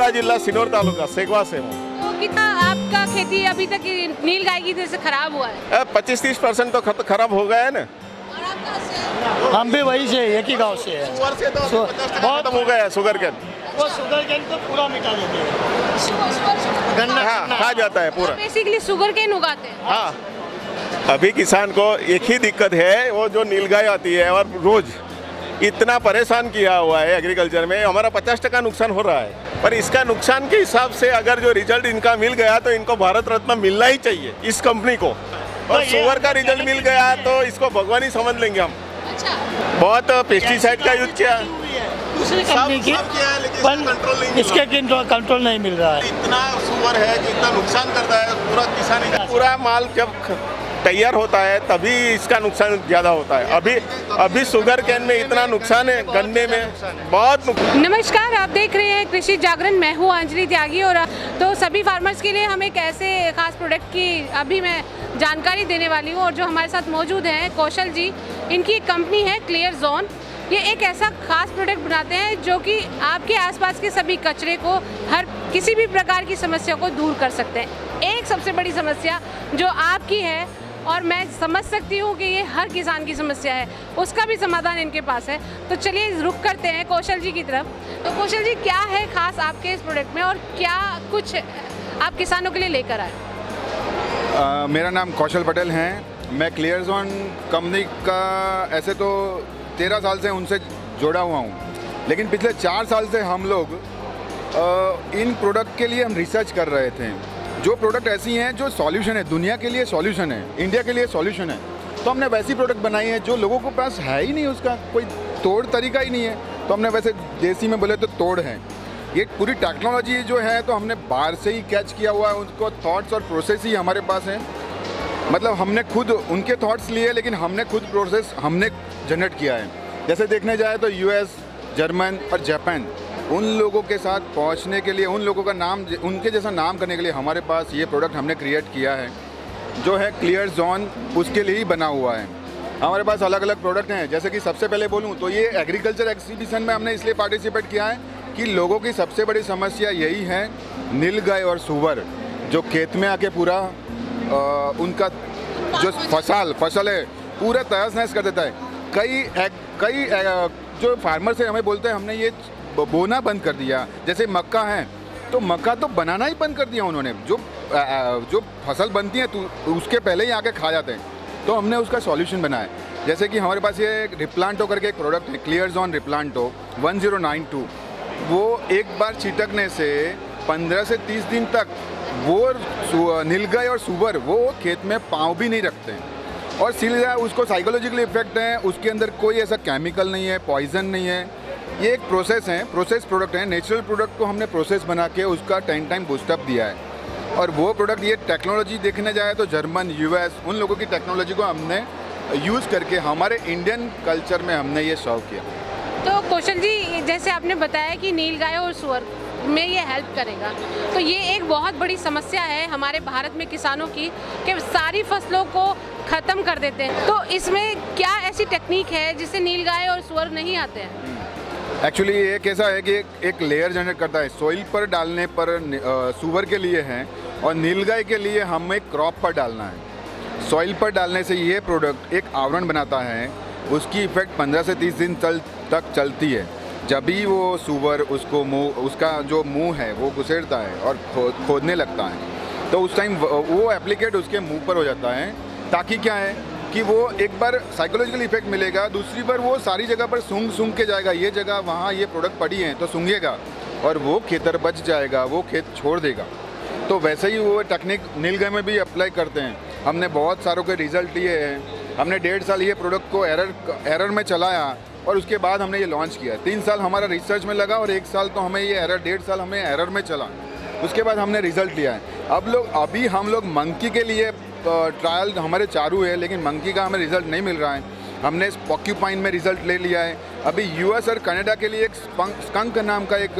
मंगळवेढा जिला सिनोर तालुका सेगवा से हूँ। तो कितना आपका खेती अभी तक नील गाय की वजह से खराब हुआ है? 25-30% तो खराब हो गया है ना। और आप कहाँ से? हम भी वही से एक ही गांव से है। शुगर से तो 50% खत्म हो गया है शुगर केन। वो शुगर केन को पूरा मिटा देते हैं। गन्ना हाँ खा जाता है पूरा। बेसिकली शुगर केन उगाते हैं। हाँ अभी किसान को एक ही दिक्कत है, वो जो नीलगाय आती है और रोज इतना परेशान किया हुआ है एग्रीकल्चर में, हमारा 50% नुकसान हो रहा है। पर इसका नुकसान के हिसाब से अगर जो रिजल्ट इनका मिल गया तो इनको भारत रत्न मिलना ही चाहिए इस कंपनी को। और शुगर का रिजल्ट मिल गया तो इसको भगवान ही समझ लेंगे हम। अच्छा, बहुत पेस्टिसाइड का यूज किया, दूसरी कंपनी की सब किया है, लेकिन कंट्रोल नहीं मिला। इसके कंट्रोल नहीं मिल रहा है। इतना शुगर है कि इतना नुकसान करता है पूरा किसान का। पूरा माल जब तैयार होता है तभी इसका नुकसान ज़्यादा होता है। अभी शुगर केन में इतना नुकसान है, गन्ने में बहुत नुकसान। नमस्कार, आप देख रहे हैं कृषि जागरण। मैं हूँ अंजलि त्यागी। और तो सभी फार्मर्स के लिए हम एक ऐसे खास प्रोडक्ट की अभी मैं जानकारी देने वाली हूँ। और जो हमारे साथ मौजूद हैं कौशल जी, इनकी एक कंपनी है क्लियर जोन। ये एक ऐसा खास प्रोडक्ट बनाते हैं जो कि आपके आसपास के सभी कचरे को, हर किसी भी प्रकार की समस्या को दूर कर सकते हैं। एक सबसे बड़ी समस्या जो आपकी है, और मैं समझ सकती हूँ कि ये हर किसान की समस्या है, उसका भी समाधान इनके पास है। तो चलिए रुख करते हैं कौशल जी की तरफ। तो कौशल जी, क्या है खास आपके इस प्रोडक्ट में और क्या कुछ आप किसानों के लिए लेकर आए? मेरा नाम कौशल पटेल है। मैं क्लियर जोन कंपनी का ऐसे तो 13 साल से उनसे जुड़ा हुआ हूँ, लेकिन पिछले 4 साल से हम लोग इन प्रोडक्ट के लिए हम रिसर्च कर रहे थे। जो प्रोडक्ट ऐसी हैं जो सॉल्यूशन है, दुनिया के लिए सॉल्यूशन है, इंडिया के लिए सॉल्यूशन है, तो हमने वैसी प्रोडक्ट बनाई है जो लोगों के पास है ही नहीं, उसका कोई तोड़ तरीका ही नहीं है। तो हमने वैसे देसी में बोले तो तोड़ है। ये पूरी टेक्नोलॉजी जो है तो हमने बाहर से ही कैच किया हुआ है, उनको थॉट्स और प्रोसेस ही हमारे पास हैं। मतलब हमने खुद उनके थॉट्स लिए, लेकिन हमने खुद प्रोसेस हमने जनरेट किया है। जैसे देखने जाए तो यूएस, जर्मन और जापान, उन लोगों के साथ पहुंचने के लिए, उन लोगों का नाम, उनके जैसा नाम करने के लिए हमारे पास ये प्रोडक्ट हमने क्रिएट किया है जो है क्लियर जोन, उसके लिए ही बना हुआ है। हमारे पास अलग अलग प्रोडक्ट हैं। जैसे कि सबसे पहले बोलूं तो ये एग्रीकल्चर एक्सिबिशन में हमने इसलिए पार्टिसिपेट किया है कि लोगों की सबसे बड़ी समस्या यही है, नीलगाय और सूअर जो खेत में आके पूरा उनका जो फसल है पूरा तहस नहस कर देता है। कई जो फार्मर से हमें बोलते हैं हमने ये बोना बंद कर दिया। जैसे मक्का है तो मक्का तो बनाना ही बंद कर दिया उन्होंने। जो फसल बनती है तो उसके पहले ही आके खा जाते हैं। तो हमने उसका सॉल्यूशन बनाया। जैसे कि हमारे पास ये रिप्लांटो करके एक प्रोडक्ट है, क्लियर जोन रिप्लांटो 1092। वो एक बार छिटकने से 15 से 30 दिन तक वो नीलगाय और सूअर वो खेत में पाँव भी नहीं रखते हैं। और सीधा उसको साइकोलॉजिकल इफेक्ट है, उसके अंदर कोई ऐसा केमिकल नहीं है, पॉइजन नहीं है। ये एक प्रोसेस है, प्रोसेस प्रोडक्ट है। नेचुरल प्रोडक्ट को हमने प्रोसेस बना के उसका 10 टाइम बूस्टअप दिया है। और वो प्रोडक्ट, ये टेक्नोलॉजी देखने जाए तो जर्मन, यूएस, उन लोगों की टेक्नोलॉजी को हमने यूज़ करके हमारे इंडियन कल्चर में हमने ये सर्व किया। तो कौशल जी, जैसे आपने बताया कि नीलगाय और सूअर में ये हेल्प करेगा, तो ये एक बहुत बड़ी समस्या है हमारे भारत में किसानों की कि सारी फसलों को ख़त्म कर देते हैं। तो इसमें क्या ऐसी टेक्निक है जिससे नीलगाय और सूअर नहीं आते हैं? एक्चुअली ये कैसा है कि एक लेयर जनरेट करता है। सॉइल पर डालने पर सूअर के लिए है और नीलगाय के लिए हमें क्रॉप पर डालना है। सॉइल पर डालने से ये प्रोडक्ट एक आवरण बनाता है, उसकी इफेक्ट 15 से 30 दिन तक चलती है। जब भी वो सूअर उसका जो मुंह है वो घुसेड़ता है और खोदने लगता है, तो उस टाइम वो एप्लीकेट उसके मुंह पर हो जाता है, ताकि क्या है कि वो एक बार साइकोलॉजिकल इफेक्ट मिलेगा, दूसरी बार वो सारी जगह पर सूंघ के जाएगा। ये जगह वहाँ ये प्रोडक्ट पड़ी है तो सूंघेगा और वो खेतर बच जाएगा, वो खेत छोड़ देगा। तो वैसे ही वो टेक्निक नीलगाय में भी अप्लाई करते हैं। हमने बहुत सारों के रिजल्ट लिए हैं। हमने 1.5 साल ये प्रोडक्ट को एरर में चलाया और उसके बाद हमने ये लॉन्च किया। 3 साल हमारा रिसर्च में लगा और 1 साल तो हमें ये 1.5 साल हमें एरर में चला। उसके बाद हमने रिजल्ट लिया है। अभी हम लोग मंकी के लिए ट्रायल हमारे चालू है, लेकिन मंकी का हमें रिजल्ट नहीं मिल रहा है। हमने पॉक्यूपाइन में रिजल्ट ले लिया है। अभी यूएस और कनाडा के लिए एक स्कंक नाम का एक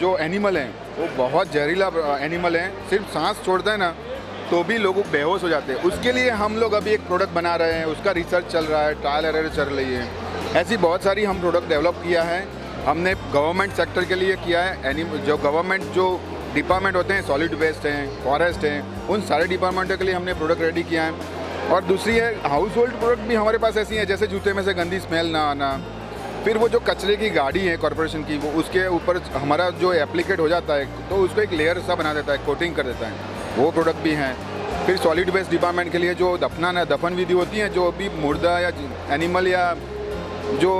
जो एनिमल है, वो बहुत जहरीला एनिमल है, सिर्फ सांस छोड़ता है ना तो भी लोग बेहोश हो जाते हैं। उसके लिए हम लोग अभी एक प्रोडक्ट बना रहे हैं, उसका रिसर्च चल रहा है, ट्रायल एरर चल रही है। ऐसी बहुत सारी हम प्रोडक्ट डेवलप किया है हमने गवर्नमेंट सेक्टर के लिए किया है। जो गवर्नमेंट जो डिपार्टमेंट होते हैं, सॉलिड वेस्ट हैं, फॉरेस्ट हैं, उन सारे डिपार्टमेंटों के लिए हमने प्रोडक्ट रेडी किया है। और दूसरी है हाउस होल्ड प्रोडक्ट भी हमारे पास ऐसी हैं, जैसे जूते में से गंदी स्मेल ना आना। फिर वो जो कचरे की गाड़ी है कॉरपोरेशन की, वो उसके ऊपर हमारा जो एप्लीकेट हो जाता है तो उसको एक लेयर सा बना देता है, कोटिंग कर देता है, वो प्रोडक्ट भी हैं। फिर सॉलिड वेस्ट डिपार्टमेंट के लिए जो दफन विधि होती है, जो भी मुर्दा या एनिमल या जो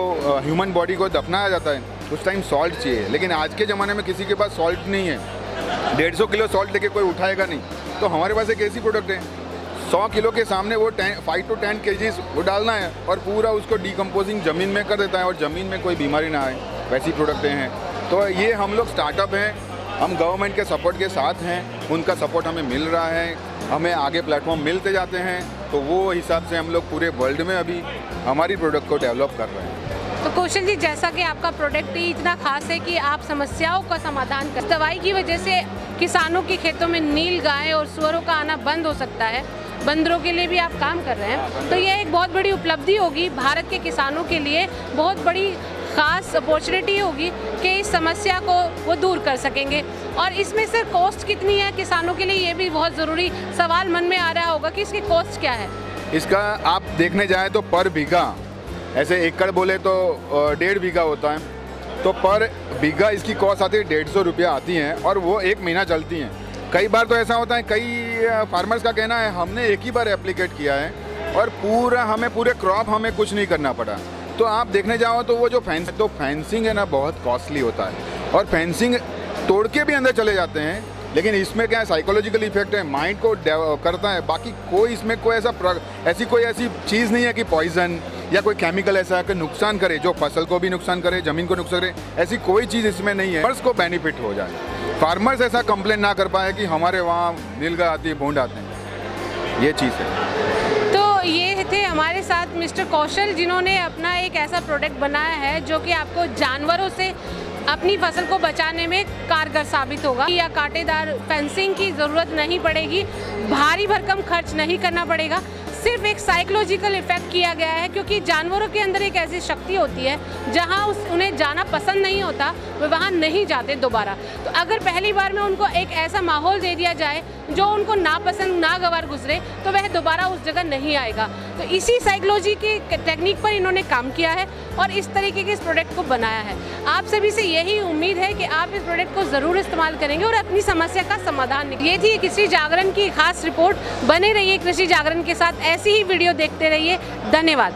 ह्यूमन बॉडी को दफनाया जाता है, उस टाइम सॉल्ट चाहिए। लेकिन आज के ज़माने में किसी के पास सॉल्ट नहीं है, 150 किलो सॉल्ट लेके कोई उठाएगा नहीं। तो हमारे पास एक ऐसी प्रोडक्ट है, 100 किलो के सामने वो 5 to 10 kgs वो डालना है और पूरा उसको डिकम्पोजिंग ज़मीन में कर देता है और ज़मीन में कोई बीमारी ना आए, वैसी प्रोडक्टें हैं। तो ये हम लोग स्टार्टअप हैं, हम गवर्नमेंट के सपोर्ट के साथ हैं, उनका सपोर्ट हमें मिल रहा है, हमें आगे प्लेटफॉर्म मिलते जाते हैं। तो वो हिसाब से हम लोग पूरे वर्ल्ड में अभी हमारी प्रोडक्ट को डेवलप कर रहे हैं। तो कौशल जी, जैसा कि आपका प्रोडक्ट ही इतना खास है कि आप समस्याओं का समाधान कर, दवाई की वजह से किसानों के खेतों में नील गाय और सुअरों का आना बंद हो सकता है, बंदरों के लिए भी आप काम कर रहे हैं, तो यह एक बहुत बड़ी उपलब्धि होगी भारत के किसानों के लिए, बहुत बड़ी खास अपॉर्चुनिटी होगी कि इस समस्या को वो दूर कर सकेंगे। और इसमें से कॉस्ट कितनी है किसानों के लिए, ये भी बहुत ज़रूरी सवाल मन में आ रहा होगा कि इसकी कॉस्ट क्या है। इसका आप देखने जाएँ तो पर बीघा, ऐसे एकड़ बोले तो 1.5 बीघा होता है, तो पर बीघा इसकी कॉस्ट आती है 150 रुपया आती हैं और वो 1 महीना चलती हैं। कई बार तो ऐसा होता है, कई फार्मर्स का कहना है हमने एक ही बार एप्लीकेट किया है और पूरे क्रॉप हमें कुछ नहीं करना पड़ा। तो आप देखने जाओ तो वो जो फेंसिंग है ना, बहुत कॉस्टली होता है और फेंसिंग तोड़ के भी अंदर चले जाते हैं। लेकिन इसमें क्या है, साइकोलॉजिकल इफेक्ट है, माइंड को करता है। बाकी कोई इसमें कोई ऐसी चीज़ नहीं है कि पॉइजन या कोई केमिकल ऐसा कि नुकसान करे, जो फसल को भी नुकसान करे, ज़मीन को नुकसान करे, ऐसी कोई चीज़ इसमें नहीं है। फार्मर्स को बेनिफिट हो जाए, फार्मर्स ऐसा कंप्लेन ना कर पाए कि हमारे वहाँ नीलगाय आती है, भूंड आते हैं, ये चीज़ है। तो ये थे हमारे साथ मिस्टर कौशल, जिन्होंने अपना एक ऐसा प्रोडक्ट बनाया है जो कि आपको जानवरों से अपनी फसल को बचाने में कारगर साबित होगा, या कांटेदार फेंसिंग की ज़रूरत नहीं पड़ेगी, भारी भरकम खर्च नहीं करना पड़ेगा, सिर्फ एक साइकोलॉजिकल इफेक्ट किया गया है। क्योंकि जानवरों के अंदर एक ऐसी शक्ति होती है जहां उन्हें जाना पसंद नहीं होता, वे वहां नहीं जाते दोबारा। तो अगर पहली बार में उनको एक ऐसा माहौल दे दिया जाए जो उनको नापसंद नागवार गुजरे, तो वह दोबारा उस जगह नहीं आएगा। तो इसी साइकोलॉजी की टेक्निक पर इन्होंने काम किया है और इस तरीके के इस प्रोडक्ट को बनाया है। आप सभी से यही उम्मीद है कि आप इस प्रोडक्ट को ज़रूर इस्तेमाल करेंगे और अपनी समस्या का समाधान। ये थी कृषि जागरण की खास रिपोर्ट। बने रहिए कृषि जागरण के साथ, ऐसी ही वीडियो देखते रहिए। धन्यवाद।